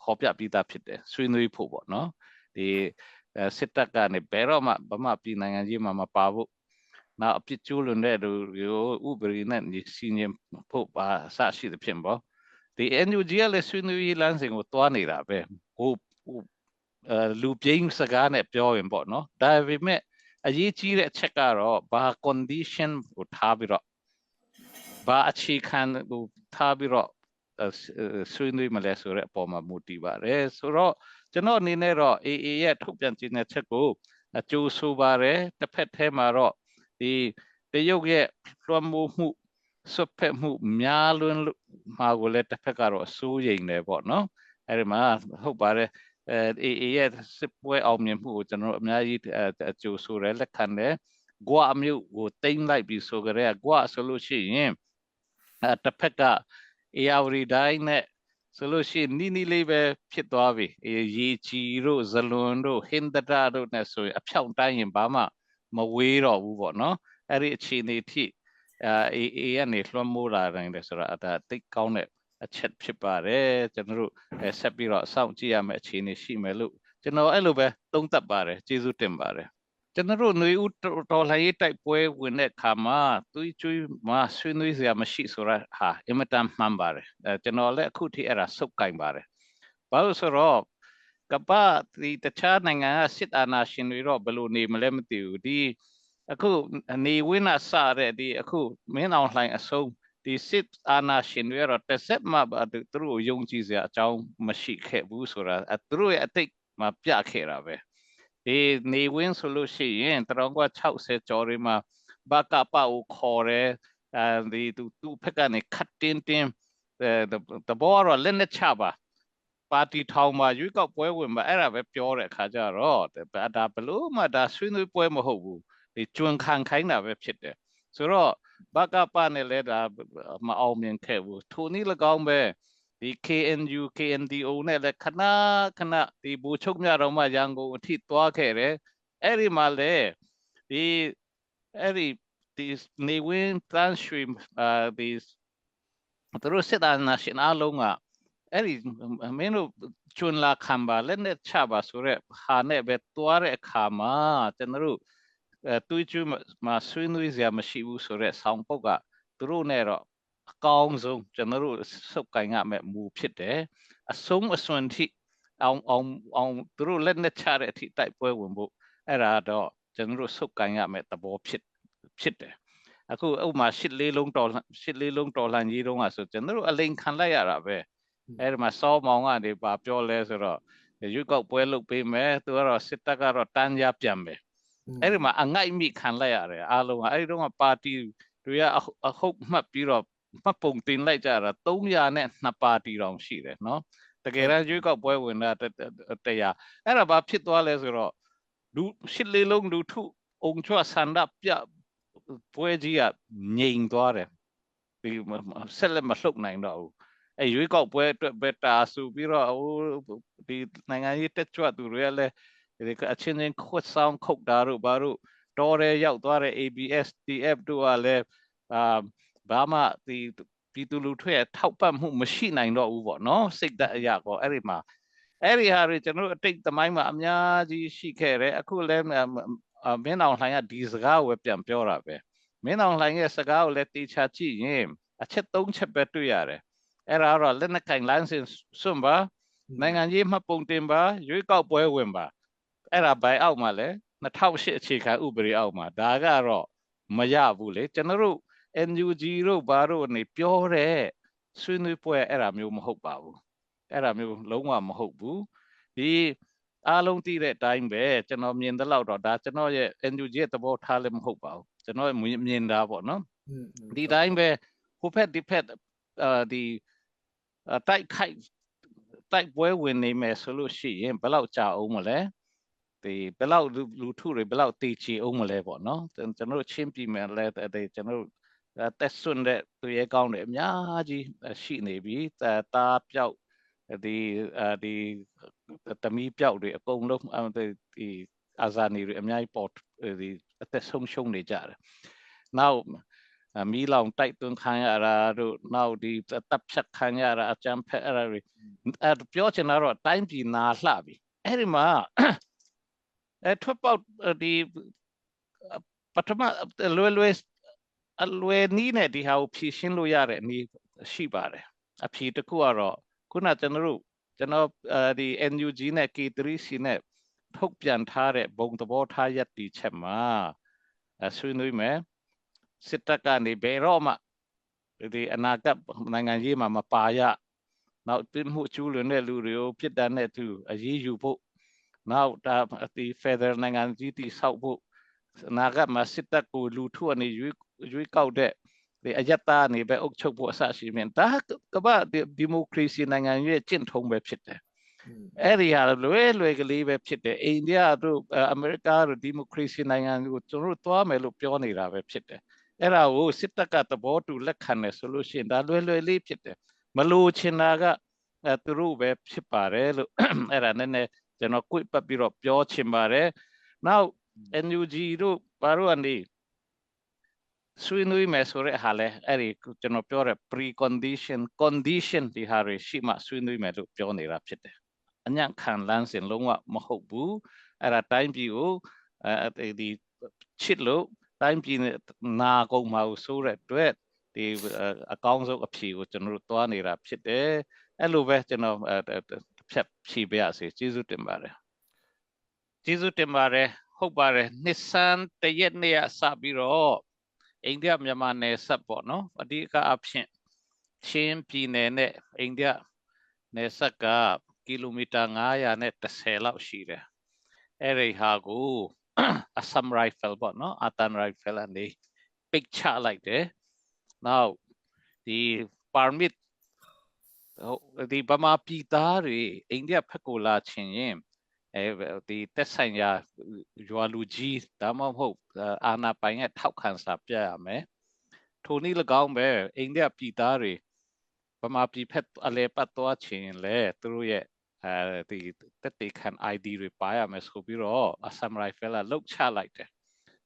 ခေါ်ပြပြီးသားဖြစ်တယ်ဆွေးနွေးဖို့ပေါ့နော်ဒီစစ်တပ်ကနေဘယ်တော့မှဗမာပြည်နိုင်ငံကြီးမှာမပါဘူးနောက်အပြစ်ကျူးလွန်တဲ့လူကိုဥပဒေနဲ့စီရင်ဖို့ပါအစရှိသဖြင့်ပေါ့ဒီ NUG ကလည်းဆွေးနွေးရေးလမ်းစဉ်ကိုတွားနေတာပဲဟိုလူပြင်းစကားနဲ့ပြောရင်ပေါ့နော်ဒါပေမဲ့အရေးကြီးတဲ့အချက်ကတော့ဘာ condition ကိုထားပြီးတော့ဘာအခြေခံကိုထားပြီးတော့ဆွေးနွေးမလဲဆိုတဲ့အပေါ်မှာမူတည်ပါတယ်ဆိုတော့ကျွန်တော်အနေနဲ့တော့ AA ရဲ့ထုတ်ပြန်ကြေညာချက်ကိုအကျိုးဆိုပါတယ်တစ်ဖက်ထဲမှာတော့ဒီတရုတ်ရဲ့လွှမ်းမိုးမှု စွပ်ဖက်မှုများလွန်းမှာကိုလည်းတစ်ဖက်ကတော့စိုးရိမ်တယ်ပေါ့နော်အဲ့ဒီမှာဟုတ်ပါတယ်အေးရဲ့စစ်ပွဲအောင်မြင်မှုကိုကျွန်တော်အများကြီးအကျိုးဆိုရဲလက်ခံတယ်ဂွအမျိုးကိုတိမ့်လိုက်ပြီးဆိုကြတဲ့ဂွဆိုလို့ရှိရင်တစ်ဖက်ကအေယာဝတီတိုင်းနဲ့ဆိုလို့ရှိရင်နီးလေးပဲဖြစ်သွားပြီရေချီတို့ဇလွန်တို့ဟင်္ဒတာတို့နဲ့ဆိုရင်အဖြောင့်တိုင်းရင်ဘာမှမဝေးတော့ဘူးပေါ့နော်အဲ့ဒီအခြေအနေထိအေးကနေလွှမ်းမိုးလာနိုင်တယ်ဆိုတာဒါသိကောင်းတဲ့အချက်ဖြစ်ပါတယ်ကျွန်တော်တို့ဆက်ပြီးတော့စောင့်ကြည့်ရမယ့်အခြေအနေရှိမယ်လို့ကျွန်တော်အဲ့လိုပဲသုံးသပ်ပါတယ်ကျေးဇူးတင်ပါတယ်ကျွန်တော်တို့ຫນွေဦးတော်လှန်ရေးတိုက်ပွဲဝင်တဲ့အခါမှာသွေးကြွေးမှာဆွေးနွေးစရာမရှိဆိုတာဟာအင်မတန်မှန်ပါတယ်ကျွန်တော်လည်းအခုထိအဲ့ဒါစုပ်ကင်ပါတယ်ဘာလို့ဆိုတော့ကပ္ပဒီတခြားနိုင်ငံကစစ်အာဏာရှင်တွေတော့ဘယ်လိုနေမလဲမသိဘူးဒီအခုနေဝင်းနာစတဲ့ဒီအခုမင်းအောင်လှိုင်အဆုံးဒီစစ်အာဏာရှင်တွေကတော့တစ်ဆက်မှသူတို့ယုံကြည်စရာအကြောင်းမရှိခဲ့ဘူးဆိုတာသူတို့ရဲ့အတိတ်မှာပြခဲ့တာပဲဒီနေဝင်းဆိုလို့ရှိရင်1960ကျော်တွေမှာဘကပကိုခေါ်တယ်ဒီသူဖက်ကနေခတ်တင်းတဘောကတော့လက်နဲ့ချပါပါတီထောင်မှာရွေးကောက်ပွဲဝင်မှာအဲ့ဒါပဲပြောတဲ့အခါကျတော့ဒါဘလို့မှဒါဆွေးနွေးပွဲမဟုတ်ဘူးဒီကျွန်းခံခိုင်းတာပဲဖြစ်တယ်ဆိုတော့ဘကပနဲ့လည်းဒါမအောင်မြင်ခဲ့ဘူးထိုနည်း၎င်းပဲဒီ KNU KNDO နဲ့လည်းခဏဒီဘူချုပ်မြတော်မှရန်ကုန်အထိသွားခဲ့တယ်အဲ့ဒီမှာလည်းဒီနေဝင်းတန်းရွှေဒီသူတို့စစ်အာဏာရှင်အားလုံးကအဲ့ဒီမင်းတို့ကျွန်းလာခံပါလက်နဲ့ချပါဆိုရက်ဟာနဲ့ပဲသွားတဲ့အခါမှာကျွန်တော်တို့တွေးကြည့်မှာဆွေးနွေးစရာမရှိဘူးဆိုရက်ဆောင်းပုတ်ကသူတို့နဲ့တော့အကောင်းဆုံးကျွန်တော်တို့စုပ်ကိုင်ရမယ့်မူဖြစ်တယ်အဆုံးအစွန်ထိအောင်သူတို့လက်နဲ့ချတဲ့အထိတိုက်ပွဲဝင်ဖို့အဲ့ဒါတော့ကျွန်တော်တို့စုပ်ကိုင်ရမယ့်သဘောဖြစ်တယ်အခုဥပမာရှစ်လေးလုံးတော်လှန်ရေးတုန်းကဆိုကျွန်တော်တို့အလိန်ခံလိုက်ရတာပဲအဲ့ဒီမှာစောမောင်ကနေပါပြောလဲဆိုတော့ရွေးကောက်ပွဲလုပ်ပေးမယ်သူကတော့စစ်တပ်ကတော့တန်းရပြန်မယ်အဲ့ဒီမှာအငိုက်မိခံလိုက်ရတယ်အားလုံးကအဲ့ဒီတော့ပါတီတွေကအဟုတ်မှတ်ပြီးတော့မှတ်ပုံတင်လိုက်ကြတာ302ပါတီတောင်ရှိတယ်နော်တကယ်တမ်းရွေးကောက်ပွဲဝင်တာတရားအဲ့ဒါဘာဖြစ်သွားလဲဆိုတော့လူရှစ်လေးလုံးလူထုအောင်ချွတ်ဆန္ဒပြပွဲကြီးကငြိမ်သွားတယ်ဒီဆက်လက်မလှုပ်နိုင်တော့ဘူးအဲရွေးကောက်ပွဲအတွက်ပဲတာဆူပြီးတော့ဒီနိုင်ငံရေးတက်ကြွသူတွေကလည်းဒီအချင်းချင်းခွတ်ဆောင်ခုတ်တာတို့ဘာတို့တော်ရဲရောက်သွားတဲ့ ABS TF တို့ကလည်းဘာမှဒီပြည်သူလူထုရဲ့ထောက်ပံ့မှုမရှိနိုင်တော့ဘူးပေါ့နော်စိတ်ဓာတ်အရာကောအဲ့ဒီမှာအဲ့ဒီဟာတွေကျွန်တော်တို့အတိတ်သမိုင်းမှာအများကြီးရှိခဲ့တယ်အခုလည်းမင်းအောင်လှိုင်ကဒီစကားကိုပြန်ပြောတာပဲမင်းအောင်လှိုင်ရဲ့စကားကိုလည်းတေချာကြည့်ရင်အချက်3ချက်ပဲတွေ့ရတယ်အဲ့ဒါတော့လက်နက်ကင်လိုင်းစင်စွန့်ပါနိုင်ငံရေးမှတ်ပုံတင်ပါရွေးကောက်ပွဲဝင်ပါအဲ့ဒါဘိုင်အောက်မှာလဲ2008အခြေခံဥပဒေအောက်မှာဒါကတော့မရဘူးလေကျွန်တော်တို့ NUG တို့ဘာတို့နေပြောတဲ့ဆွေးနွေးပွဲအဲ့ဒါမျိုးမဟုတ်ပါဘူးအဲ့ဒါမျိုးလုံးဝမဟုတ်ဘူးဒီအားလုံးသိတဲ့အတိုင်းပဲကျွန်တော်မြင်တဲ့လောက်တော့ဒါကျွန်တော်ရဲ့ NUG ရဲ့သဘောထားလည်းမဟုတ်ပါဘူးကျွန်တော်မြင်တာပေါ့နော်ဒီတိုင်းပဲဟိုဖက်ဒီဖက်ဒီတိုက်ပွဲဝင်နေမယ်ဆိုလို့ရှိရင်ဘယ်လောက်ကြာအောင်မလဲဒီဘယ်လောက်လူထုတွေဘယ်လောက်တည်ချီအောင်မလဲပေါ့နော်ကျွန်တော်တို့ချင်းပြည်မယ်လဲကျွန်တော်တို့တက်ဆွန်းတဲ့သူရဲကောင်းတွေအများကြီးရှိနေပြီတာပြောက်ဒီတမီးပြောက်တွေအကုန်လုံးဒီအာဇာနည်တွေအများကြီးပေါ်ဒီအသက်ဆုံးရှုံးနေကြတယ်နောက်မီးလောင်တိုက်သွင်းခံရတာတို့နောက်ဒီတပ်ဖြတ်ခံရတာအကြမ်းဖက်အဲ့ဒါတွေပြောချင်တာတော့တိုင်းပြည်နာလှပြီအဲ့ဒီမှာထွက်ပေါက်ဒီပထမလွယ်နီးနဲ့ဒီဟာကိုဖြည့်ရှင်းလို့ရတဲ့နည်းရှိပါတယ်အဖြေတစ်ခုကတော့ခုနကျွန်တော်ဒီ NUG နဲ့ K3C နဲ့ထုတ်ပြန်ထားတဲ့ဘုံသဘောထားရပ်တည်ချက်မှာဆွေးနွေးမယ်စစ်တပ်ကနေဘယ်တော့မှဒီအနာဂတ်နိုင်ငံရေးမှာမပါရနောက်ပြမှုကျူးလွန်တဲ့လူတွေကိုပြစ်ဒဏ်နဲ့သူအရေးယူဖို့နောက်ဒီ Federal နိုင်ငံကြီးတည်ဆောက်ဖို့အနာဂတ်မှာစစ်တပ်ကိုလူထုအနေရွေးကောက်တဲ့ ဒီအယက်သားနေပဲအုပ်ချုပ်ဖို့အစရှိမြင်ဒါကမ္ဘာဒီမိုကရေစီနိုင်ငံရဲ့ကျင့်ထုံးပဲဖြစ်တယ်အဲ့ဒီဟာလွယ်ကလေးပဲဖြစ်တယ်အိန္ဒိယတို့အမေရိကတို့ဒီမိုကရေစီနိုင်ငံကိုကျွန်တော်တို့သွားမယ်လို့ပြောနေတာပဲဖြစ်တယ်အဲ့ဒါကိုစစ်တပ်ကသဘောတူလက်ခံတယ်ဆိုလို့ရှိရင်ဒါလွယ်လေးဖြစ်တယ်မလို့ချင်တာကသူတို့ပဲဖြစ်ပါတယ်လို့အဲ့ဒါနည်းနည်းကျွန်တော်ကိုယ်ပတ်ပြီးတော့ပြောချင်ပါတယ်နောက် NUG တို့ဘာလို့အနေဆွေးနွေးမယ်ဆိုတဲ့ဟာလဲအဲ့ဒီကျွန်တော်ပြောတဲ့ condition ဒီဟာတွေရှိမှဆွေးနွေးမယ်လို့ပြောနေတာဖြစ်တယ်အညံ့ခံလန်းစင်လုံးဝမဟုတ်ဘူးအဲ့ဒါတိုင်းပြည်ကိုဒီချစ်လို့တိုင်းပြည်နာကုန်မှာဆိုတဲ့အတွက်ဒီအကောင်းဆုံးအဖြေကိုကျွန်တော်တို့သွားနေတာဖြစ်တယ်အဲ့လိုပဲကျွန်တော်ဖြတ်ဖြေပြရစီကျေးဇူးတင်ပါတယ်ကျေးဇူးတင်ပါတယ်ဟုတ်ပါတယ်နှစ်ဆန်းတရက်နေ့ကစပြီးတော့အိန္ဒိယမြန်မာနယ်စပ်ပေါ့နော်အဓိကအဖြစ်ချင်းပြည်နယ်နဲ့အိန္ဒိယနယ်စပ်ကကီလိုမီတာ910လောက်ရှိတယ်အဲ့ဒီဟာကိုအဆမ်ရိုင်ဖယ်ပေါ့နော်အတန်ရိုင်ဖယ်အနေပိတ်ချလိုက်တယ်နောက်ဒီ permit ဒီဗမာပြည်သားတွေအိန္ဒိယဘက်ကိုလာချင်ရင်ဒီတက်ဆိုင်ရာရွာလူကြီးဒါမှမဟုတ်အာဏာပိုင်ရဲ့ထောက်ခံစာပြရမယ်ထိုနည်း၎င်းပဲအိန္ဒိယပြည်သားတွေဗမာပြည်ဖက်အလဲပတ်သွားချင်လဲသူတို့ရဲ့ဒီတက်တေခံ ID တွေပါရမယ်ဆိုပြီးတော့အဆမ်ရိုင်ဖယ်လာလောက်ချလိုက်တယ်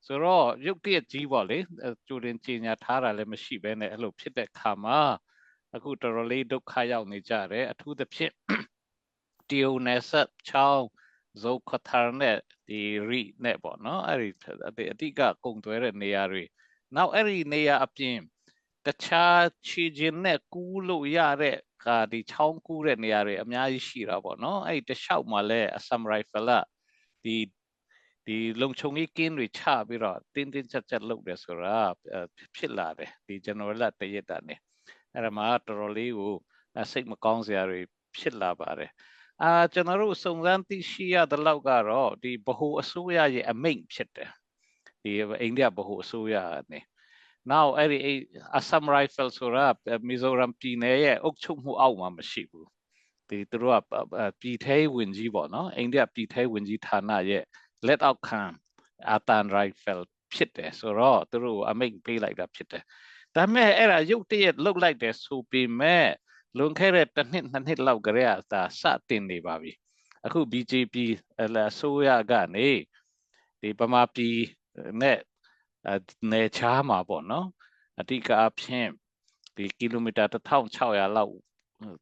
ဆိုတော့ရုပ်တရက်ကြီးပေါ့လေကျူတင်ကြီးညာထားတာလည်းမရှိဘဲနဲ့အဲ့လိုဖြစ်တဲ့ခါမှာအခုတော်တော်လေးဒုက္ခရောက်နေကြတယ်အထူးသဖြင့်တီယိုနယ်ဆက်ချောင်းဇိုခထာနဲ့ဒီရိနဲ့ပေါ့နော်အဲ့ဒီအတိကကုံသွဲတဲ့နေရာတွေနောက်အဲ့ဒီနေရာအပြင်တခြားချီချင်းနဲ့ကူးလို့ရတဲ့ဒီချောင်းကူးတဲ့နေရာတွေအများကြီးရှိတာပေါ့နော်အဲ့ဒီတလျှောက်မှာလဲအဆမ်ရိုင်ဖယ်လာဒီလုံခြုံရေးကင်းတွေချပြီးတော့တင်းကြပ်လုပ်တယ်ဆိုတာဖြစ်လာတယ်ဒီဇန်နဝါရီလ1ရက်ကနေအဲ့ဒါမှတော်တော်လေးကိုစိတ်မကောင်းစရာတွေဖြစ်လာပါတယ်ကျွန်တော်တို့စုံစမ်းသိရှိရတဲ့လောက်ကတော့ဒီဗဟိုအစိုးရရဲ့အမိန့်ဖြစ်တယ်ဒီအိန္ဒိယဗဟိုအစိုးရကနေနောက်အဲ့ဒီအဆမ်ရိုင်ဖယ်ဆိုတာမီဇိုရမ်ပြည်နယ်ရဲ့အုပ်ချုပ်မှုအောက်မှာမရှိဘူးဒီသူတို့ကပြည်ထဲဝင်ကြီးပေါ့နော်အိန္ဒိယပြည်ထဲဝင်ကြီးဌာနရဲ့လက်အောက်ခံအာတန်ရိုင်ဖယ်ဖြစ်တယ်ဆိုတော့သူတို့အမိန့်ပေးလိုက်တာဖြစ်တယ်ဒါပေမဲ့အဲ့ဒါရုပ်တရက်လုတ်လိုက်တယ်ဆိုပေမဲ့လွန်ခဲ့တဲ့တစ်နှစ်နှစ်နှစ်လောက်ကတည်းကသာစတင်နေပါပြီအခု BJP အစိုးရကနေဒီဗမာပြည်နဲ့နယ်ချားမှာပေါ့နော်အဓိကအဖြစ်ဒီကီလိုမီတာ1600လောက်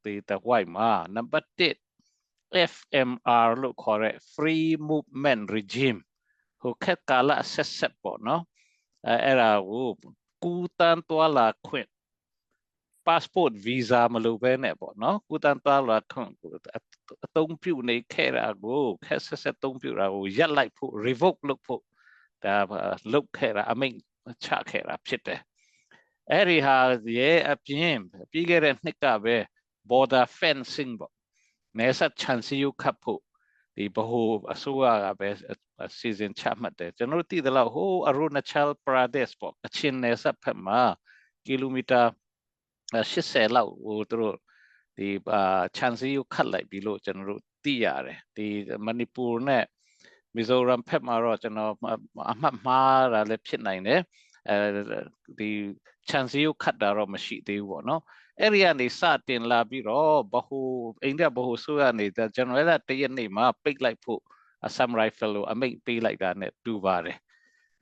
ဒီတဝိုက်မှာနံပါတ်1 FMR လို့ခေါ်တဲ့ Free Movement Regime ဟိုခက်ကာလဆက်ပေါ့နော်အဲ့ဒါကိုကူတန်းသွားလာခွင့် passport visa မလိုဘဲနဲ့ပေါ့နော်ကူတန်းသွားလာခွင့်အသုံးပြုနေခဲ့တာကိုခက်ဆက်သုံးပြုတာကိုရပ်လိုက်ဖို့ revoke လုပ်ဖို့ဒါလုပ်ခဲ့တာအမိန့်ချခဲ့တာဖြစ်တယ်အဲ့ဒီဟာရဲ့အပြင်ပြီးခဲ့တဲ့နှစ်ကပဲ border fencing ပေါ့နယ်စပ်ခြံစည်းရိုးခတ်ဖို့ဒီဗဟိုအစိုးရကပဲစီစဉ်ချမှတ်တယ်ကျွန်တော်သိတယ်လို့ဟိုအရုဏာချယ်ပရာဒက်စ်ပေါ့အချင်းနယ်စပ်ဖက်မှာကီလိုမီတာ80လောက်ဟိုသူတို့ဒီခြံစည်းရိုးခတ်လိုက်ပြီလို့ကျွန်တော်တို့သိရတယ်ဒီမဏိပူနဲ့မီဇိုရမ်ဖက်မှာတော့ကျွန်တော်အမှတ်မှားတာလည်းဖြစ်နိုင်တယ်ဒီခြံစည်းရိုးခတ်တာတော့မရှိသေးဘူးပေါ့နော်အဲ့ဒီကနေစတင်လာပြီးတော့ဘဟိုအိန္ဒိယဘဟိုဆိုရနေတဲ့ဇန်နဝါရီလ1ရက်နေ့မှာပိတ်လိုက်ဖို့အဆမ်ရိုင်ဖယ်လိုအမိန့်ပေးလိုက်တာနဲ့တူပါတယ်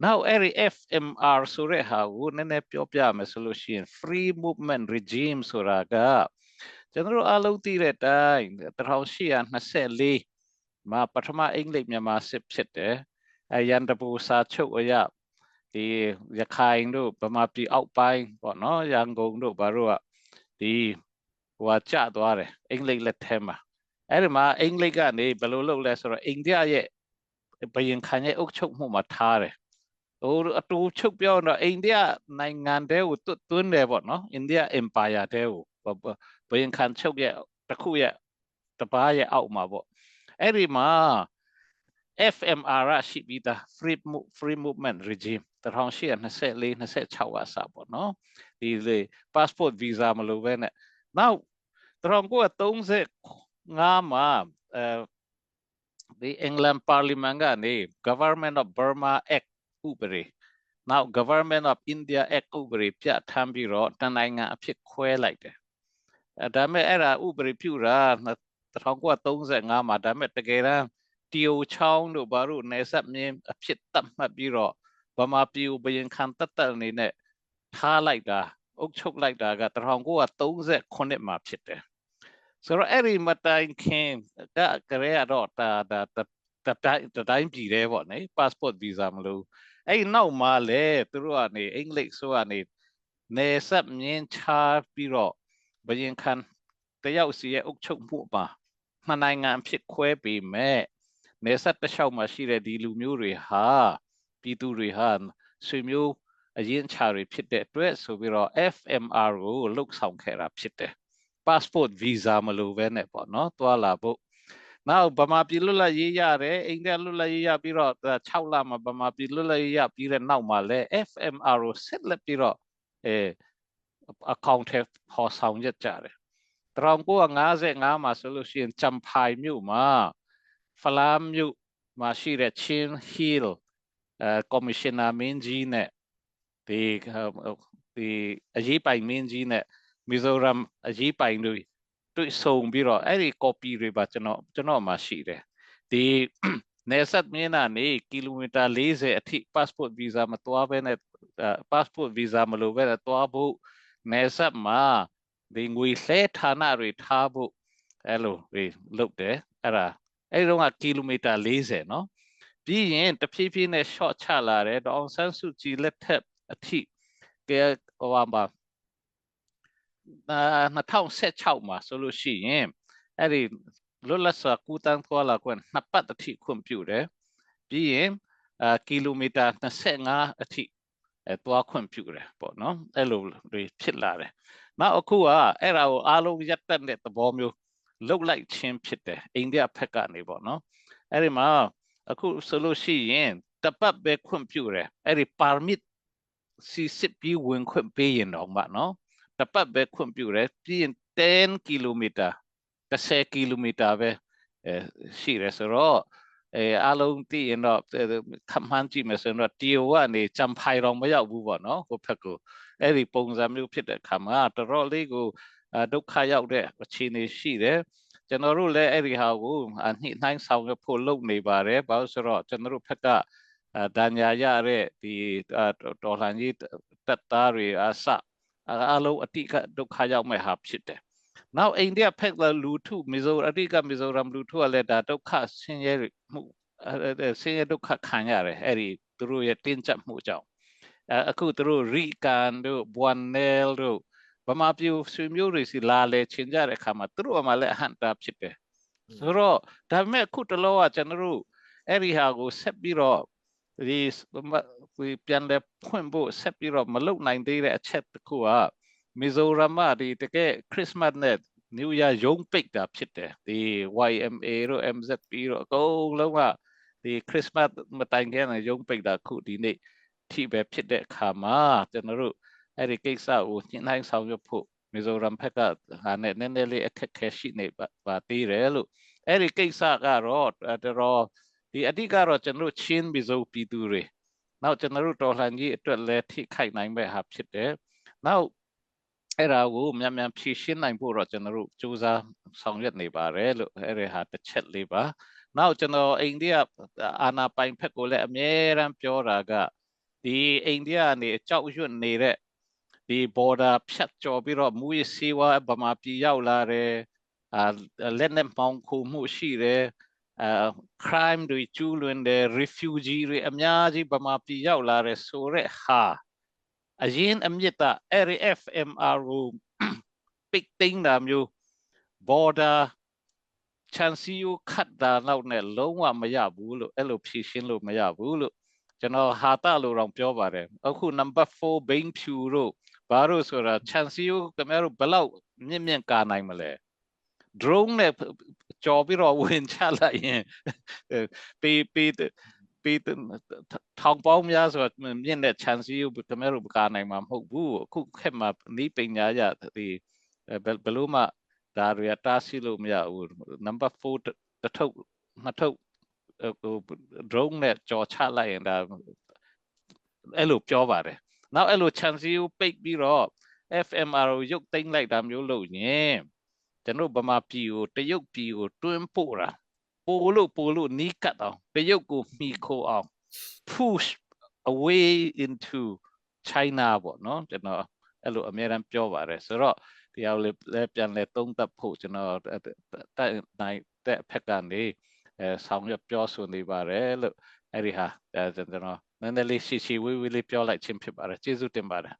နောက်အဲ့ဒီ FMR ဆိုတဲ့ဟာကိုနည်းနည်းပြောပြမယ်ဆိုလို့ရှိရင် Free Movement Regime ဆိုတာကကျွန်တော်တို့အားလုံးသိတဲ့အတိုင်း1824မှာပထမအင်္ဂလိပ်မြန်မာစစ်ဖြစ်တယ်ရန်တပူစာချုပ်အရဒီရခိုင်တို့ဗမာပြည်အောက်ပိုင်းပေါ့နော်ရန်ကုန်တို့ဘာလို့ကဒီဟိုကျသွားတယ်အင်္ဂလိပ်လက်ထဲမှာအဲ့ဒီမှာအင်္ဂလိပ်ကနေဘယ်လိုလုပ်လဲဆိုတော့အိန္ဒိယရဲ့ဘယင်ခံရဲ့အုပ်ချုပ်မှုမှာထားတယ်ဟိုအတူချုပ်ပြောတော့အိန္ဒိယနိုင်ငံတဲကိုတွန်းတယ်ပေါ့နော်အိန္ဒိယ empire တဲကိုဘယင်ခံချုပ်ရဲ့တစ်ခုရဲ့တပားရဲ့အောက်မှာပေါ့အဲ့ဒီမှာFMR ရှိပြီးသား Free Movement Regime 1824 ပေါ့နော်ဒီလေ passport visa မလိုပဲနဲ့နောက်1935မှာဒီ England Parliament ကနေ Government of Burma Act ဥပဒေနောက် Government of India Act ဥပဒေပြဋ္ဌာန်းပြီးတော့တနိုင်ငံအဖြစ်ခွဲလိုက်တယ်ဒါပေမဲ့အဲ့ဒါဥပဒေပြုတာ1935မှာဒါပေမဲ့တကယ်တမ်းတီယိုချောင်းတို့ဘာလို့နေဆက်မြင်းအဖြစ်တတ်မှတ်ပြီးတော့ဗမာပြည်ဘရင်ခံတက်အနေနဲ့ထားလိုက်တာအုပ်ချုပ်လိုက်တာက1939မှာဖြစ်တယ်ဆိုတော့အဲ့ဒီမတိုင်ခင်ကကြရတော့တာတိုင်းပြည်တယ်ပေါ့နိ passport visa မလို့အဲ့နောက်မှာလေသူတို့ကနေအင်္ဂလိပ်ဆိုကနေနေဆက်မြင်းချပြီးတော့ဘရင်ခံတယောက်စီရဲ့အုပ်ချုပ်မှုပါနှစ်နိုင်ငံဖြစ်ခွဲပြီးမဲ့နေဆက်တစ်လျှောက်မှာရှိတဲ့ဒီလူမျိုးတွေဟာပြည်သူတွေဟာဆွေမျိုးအရင်ချာတွေဖြစ်တဲ့အတွက်ဆိုပြီးတော့ FMR ကိုလှုပ်ဆောင်ခဲ့တာဖြစ်တယ် passport visa မလိုပဲနဲ့ပေါ့နော်တွာလာဖို့နောက်ဗမာပြည်လွတ်လပ်ရေးရတယ်အိန္ဒိယလွတ်လပ်ရေးရပြီးတော့6လမှာဗမာပြည်လွတ်လပ်ရေးရပြီးတဲ့နောက်မှာလဲ FMR ကိုဆက်လက်ပြီးတော့account ဖော်ဆောင်ရကြတယ်1955မှာဆိုလို့ရှိရင်ချမ်ဖိုင်မြို့မှာဖလာမြို့မှာရှိတဲ့ Chin Hill commissioner မင်းကြီးနဲ့ဒီအရေးပိုင်မင်းကြီးနဲ့မီဇိုရမ်အရေးပိုင်တွေတွေ့ဆုံပြီးတော့အဲ့ဒီ copy တွေပါကျွန်တော်မှာရှိတယ်ဒီနေဆက်မြင်းကနေကီလိုမီတာ40အထိ passport visa မတွားဘဲနဲ့ passport visa မလိုပဲနဲ့တွားဖို့နေဆက်မှာဒီငွေလှဲဌာနတွေထားဖို့အဲ့လိုတွေလုပ်တယ်အဲ့တော့ကကီလိုမီတာ40နော်ပြီးရင်တဖြည်းဖြည်းနဲ့ short ချလာတယ်ဒေါအောင်ဆန်းစုကြည်လက်ထက်အထိကဲဟိုပါ2016မှာဆိုလို့ရှိရင်အဲ့ဒီလွတ်လပ်စွာကူးတန်းသွားလာခွင့်နှစ်ပတ်အထိခွင့်ပြုတယ်ပြီးရင်ကီလိုမီတာ25အထိသွားခွင့်ပြုတယ်ပေါ့နော်အဲ့လိုတွေဖြစ်လာတယ်နောက်အခုကအဲ့ဒါကိုအားလုံးရပ်တက်တဲ့သဘောမျိုးလုတ်လိုက်ခြင်းဖြစ်တယ်အိန္ဒိယဘက်ကနေပေါ့နော်အဲ့ဒီမှာအခုဆိုလို့ရှိရင်တပတ်ပဲခွင့်ပြုတယ်အဲ့ဒီ permit စီစစ်ပြီးဝင်ခွင့်ပေးရင်တော့မှနော်တပတ်ပဲခွင့်ပြုတယ်ပြီးရင်10 ကီလိုမီတာ10 ကီလိုမီတာပဲရှိတယ်ဆိုတော့အားလုံးသိရင်တော့ခန့်မှန်းကြည့်မယ်ဆိုတော့တီယိုကနေချမ်ဖိုင်တော့မရောက်ဘူးပေါ့နော်ဟိုဘက်ကိုအဲ့ဒီပုံစံမျိုးဖြစ်တဲ့အခါမှာတော်တော်လေးကိုဒုက္ခရောက်တဲ့အခြေအနေရှိတယ်ကျွန်တော်တို့လည်းအဲ့ဒီဟာကိုညှိနှိုင်းဆောင်ရွက်ဖို့လုပ်နေပါတယ်ဘာလို့ဆိုတော့ကျွန်တော်တို့ဘက်ကဒါညာရတဲ့ဒီတော်လှန်ရေးတပ်သားတွေအစအားလုံးအတိကဒုက္ခရောက်မဲ့ဟာဖြစ်တယ်နောက်အိန္ဒိယဘက်ကလူထုမီဇိုရမ်လူထုကလည်းဒါဒုက္ခဆင်းရဲမှုဆင်းရဲဒုက္ခခံရတယ်အဲ့ဒီသူတို့ရဲ့တင်းကျပ်မှုကြောင့်အခုသူတို့ရီကန်တို့ဘွမ်နယ်တို့ဗမာပြည်ဆွေမျိုးတွေစီလာလေချင်ကြတဲ့အခါမှာသူတို့ကမှလည်းအဟန့်တာဖြစ်တယ်ဆိုတော့ဒါပေမဲ့အခုတလောကကျွန်တော်တို့အဲ့ဒီဟာကိုဆက်ပြီးတော့ဒီပြန်လဲဖွင့်ဖို့ဆက်ပြီးတော့မလုပ်နိုင်သေးတဲ့အချက်တစ်ခုကမီဇိုရမ်မှာဒီတကယ်ခရစ်စမတ်နဲ့နယူးယားရုံးပိတ်တာဖြစ်တယ်ဒီ YMA တို့ MZP တို့အကုန်လုံးကဒီခရစ်စမတ်မတိုင်ခင်ကရုံးပိတ်တာခုဒီနေ့ထိပဲဖြစ်တဲ့အခါမှာကျွန်တော်တို့အဲ့ဒီကိစ္စကိုညှိနှိုင်းဆောင်ရွက်ဖို့မီဇိုရမ်ဘက်ကဟာနဲ့နည်းနည်းလေးအခက်ခဲရှိနေပါသေးတယ်လို့အဲ့ဒီကိစ္စကတော့တော်ဒီအဓိကတော့ကျွန်တော်ချင်းမီဇိုပြည်သူတွေနောက်ကျွန်တော်တို့တော်လှန်ရေးအတွက်လည်းထိခိုက်နိုင်မဲ့ဟာဖြစ်တယ်နောက်အဲ့ဒါကိုမြန်ဖြည့်ရှင်းနိုင်ဖို့တော့ကျွန်တော်တို့စူးစမ်းဆောင်ရွက်နေပါတယ်လို့အဲ့ဒီဟာတစ်ချက်လေးပါနောက်ကျွန်တော်အိန္ဒိယအာဏာပိုင်ဘက်ကိုလည်းအမြဲတမ်းပြောတာကဒီအိန္ဒိယကနေအကြောက်ရွံ့နေတဲ့ဒီ border ဖြတ်ကျော်ပြီးတော့မူရစီဝါဗမာပြည်ရောက်လာတယ်လက်နဲ့ပေါင်းခုမှုရှိတယ်crime တွေကျူးလွန်တယ် refugee တွေအများကြီးဗမာပြည်ရောက်လာတယ်ဆိုတဲ့ဟာအရင်အမြစ်တာ FMR ကိုပိတ်သိမ်းတာမျိုး border ချန်စီယိုခတ်တာတော့နဲ့လုံးဝမရဘူးလို့အဲ့လိုဖြည့်ရှင်းလို့မရဘူးလို့ကျွန်တော်ဟာတာလို့တော့ပြောပါတယ်အခု number 4 ဘိန်းဖြူတို့ဘာလို့ဆိုတာချန်စီယိုခင်ဗျားတို့ဘယ်လောက်မြင့်ကာနိုင်မလဲ drone နဲ့ကြော်ပြီးတော့ဝင်ချလိုက်ရင် ปีทองป้อมยาสวดมันยันเนี่ย chance อยู่แต่ไม่รู้การไหนมาหกบูคุแค่มานี้เป็นยาจะที่เบลูมาดาริยตาสิลูมยาอู number 4ตะทุกมาทุกdrone เนี่ยจอชาไล่ดาเอลูจอบอะไร now เอลู chance อยู่ไปบีรอ FMR ยกติ้งไล่ดามอยู่ลูเนี่ยจะนู้บมาปีอยู่แต่ยกปีอยู่ตัวมันปูระปูลูนี้กัดเอาไปยกกูมีโคเอา push away into China บ่เนาะจะเนาะအဲ့လိုအများအားပြောပါတယ်ဆိုတော့တရားလည်းပြန်လဲသုံးသပ်ဖို့ကျွန်တော်တက်နိုင်တဲ့ဖက်ကနေဆောင်ရွက်ပြောဆိုနေပါတယ်လို့အဲ့ဒီဟာကျွန်တော်နည်းနည်းလေးရှည်ရှည်ဝေးဝေးလေးပြောလိုက်ခြင်းဖြစ်ပါတယ်ကျေးဇူးတင်ပါတယ်